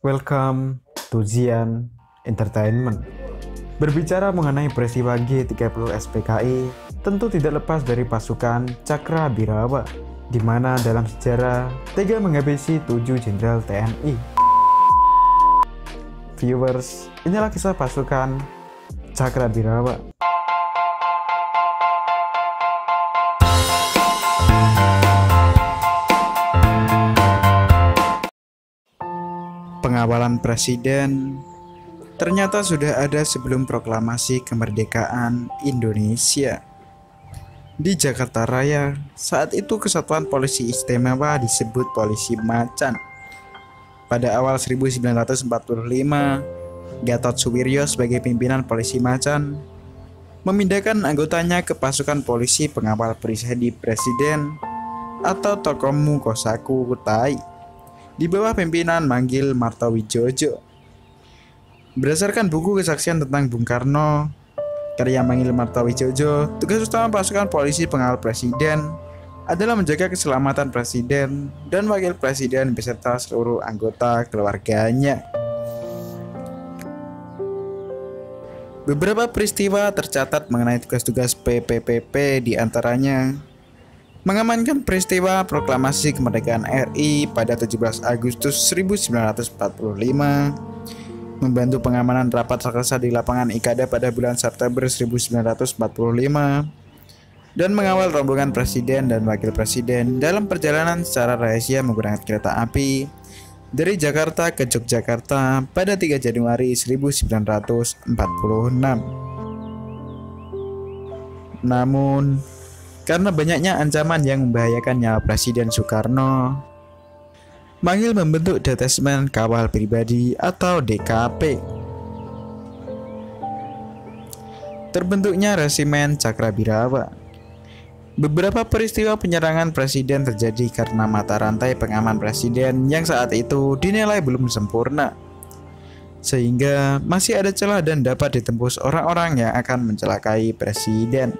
Welcome to Zian Entertainment. Berbicara mengenai peristiwa G30 SPKI, tentu tidak lepas dari pasukan Cakrabirawa, di mana dalam sejarah tega menghabisi 7 jenderal TNI. Viewers, inilah kisah pasukan Cakrabirawa. Pengawalan presiden ternyata sudah ada sebelum proklamasi kemerdekaan Indonesia. Di Jakarta Raya, saat itu Kesatuan Polisi Istimewa disebut Polisi Macan. Pada awal 1945, Gatot Suwiryo sebagai pimpinan Polisi Macan memindahkan anggotanya ke pasukan polisi pengawal pribadi presiden atau Tokomu Kosaku Tai di bawah pimpinan Manggil Martowijojo. Berdasarkan buku kesaksian tentang Bung Karno, karya Manggil Martowijojo, tugas utama pasukan polisi pengawal presiden adalah menjaga keselamatan presiden dan wakil presiden beserta seluruh anggota keluarganya. Beberapa peristiwa tercatat mengenai tugas-tugas PPPP, diantaranya mengamankan peristiwa proklamasi kemerdekaan RI pada 17 Agustus 1945, membantu pengamanan rapat rakersa di lapangan Ikada pada bulan September 1945, dan mengawal rombongan presiden dan wakil presiden dalam perjalanan secara rahasia menggunakan kereta api dari Jakarta ke Yogyakarta pada 3 Januari 1946. Namun, karena banyaknya ancaman yang membahayakan nyawa Presiden Soekarno, Manggil membentuk Detesmen Kawal Pribadi atau DKP. Terbentuknya Resimen Cakrabirawa. Beberapa peristiwa penyerangan presiden terjadi karena mata rantai pengaman presiden yang saat itu dinilai belum sempurna, sehingga masih ada celah dan dapat ditembus orang-orang yang akan mencelakai presiden.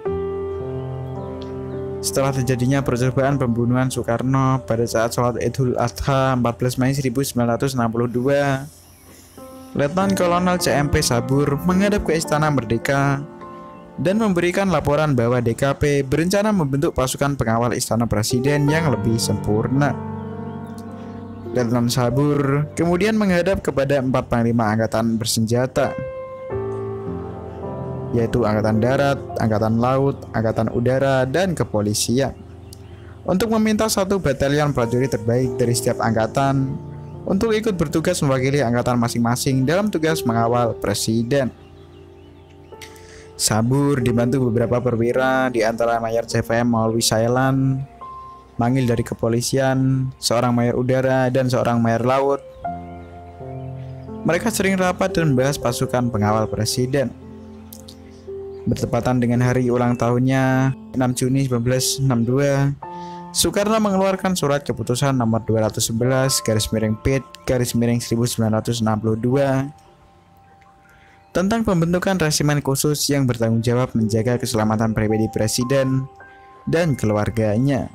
Setelah terjadinya percobaan pembunuhan Soekarno pada saat sholat Idul Adha 14 Mei 1962, Letnan Kolonel CMP Sabur menghadap ke Istana Merdeka dan memberikan laporan bahwa DKP berencana membentuk pasukan pengawal Istana Presiden yang lebih sempurna. Letnan Sabur kemudian menghadap kepada 4 panglima angkatan bersenjata, yaitu Angkatan Darat, Angkatan Laut, Angkatan Udara, dan Kepolisian, untuk meminta 1 batalion prajurit terbaik dari setiap angkatan untuk ikut bertugas mewakili angkatan masing-masing dalam tugas mengawal presiden. Sabur dibantu beberapa perwira, di antara Mayor CVM Maulwi Sailan, Manggil dari Kepolisian, seorang Mayor Udara, dan seorang Mayor Laut. Mereka sering rapat dan membahas pasukan pengawal presiden. Bertepatan dengan hari ulang tahunnya 6 Juni 1962, Soekarno mengeluarkan surat keputusan nomor 211/PIT/1962 tentang pembentukan resimen khusus yang bertanggung jawab menjaga keselamatan pribadi presiden dan keluarganya.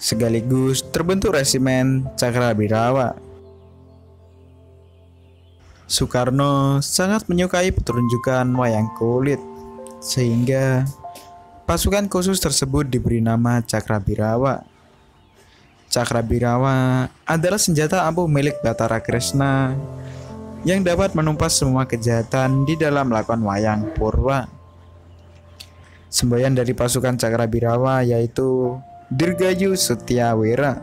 Sekaligus terbentuk Resimen Cakrabirawa. Soekarno sangat menyukai pertunjukan wayang kulit, sehingga pasukan khusus tersebut diberi nama Cakrabirawa. Cakrabirawa adalah senjata ampuh milik Batara Kresna yang dapat menumpas semua kejahatan di dalam lakon wayang purwa. Semboyan dari pasukan Cakrabirawa yaitu Dirgayu Setiawira,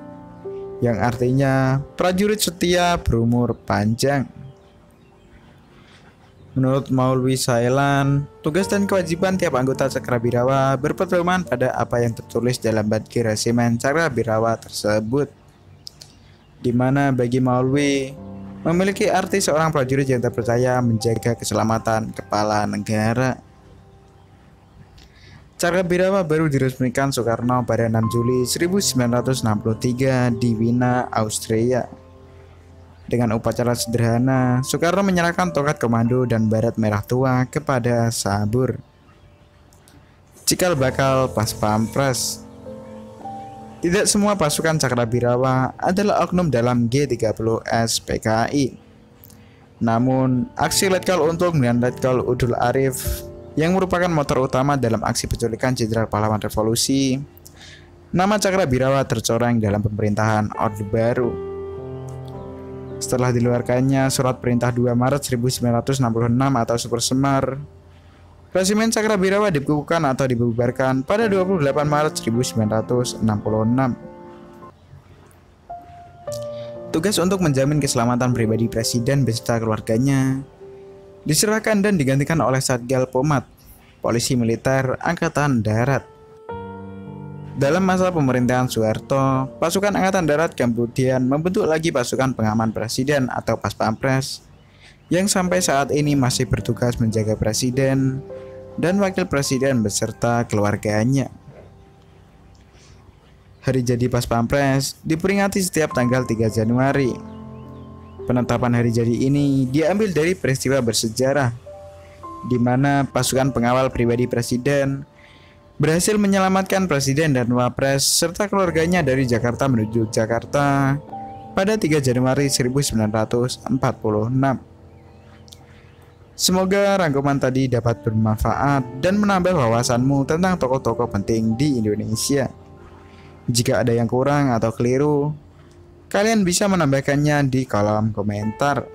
yang artinya prajurit setia berumur panjang. Menurut Maulwi Sailan, tugas dan kewajiban tiap anggota Cakrabirawa berpedoman pada apa yang tertulis dalam Badge Resimen Cakrabirawa tersebut, di mana bagi Maulwi memiliki arti seorang prajurit yang terpercaya menjaga keselamatan kepala negara. Cakrabirawa baru diresmikan Soekarno pada 6 Juli 1963 di Wina, Austria. Dengan upacara sederhana, Soekarno menyerahkan tongkat komando dan baret merah tua kepada Sabur, cikal bakal Pas Pampres. Tidak semua pasukan Cakrabirawa adalah oknum dalam G30S PKI. Namun, aksi Letkol Untung dan Letkol Udul Arif yang merupakan motor utama dalam aksi penculikan Jenderal Pahlawan Revolusi, nama Cakrabirawa tercoreng dalam pemerintahan Orde Baru. Setelah diluarkannya Surat Perintah 2 Maret 1966 atau Super Semar, Resimen Cakrabirawa dibekukan atau dibubarkan pada 28 Maret 1966. Tugas untuk menjamin keselamatan pribadi Presiden beserta keluarganya diserahkan dan digantikan oleh Satgal Pomat, Polisi Militer Angkatan Darat. Dalam masa pemerintahan Soeharto, pasukan Angkatan Darat kemudian membentuk lagi pasukan pengaman Presiden atau Paspampres yang sampai saat ini masih bertugas menjaga Presiden dan Wakil Presiden beserta keluarganya. Hari jadi Paspampres diperingati setiap tanggal 3 Januari. Penetapan hari jadi ini diambil dari peristiwa bersejarah di mana pasukan pengawal pribadi Presiden berhasil menyelamatkan Presiden dan Wapres serta keluarganya dari Jakarta menuju Jakarta pada 3 Januari 1946. Semoga rangkuman tadi dapat bermanfaat dan menambah wawasanmu tentang tokoh-tokoh penting di Indonesia. Jika ada yang kurang atau keliru, kalian bisa menambahkannya di kolom komentar.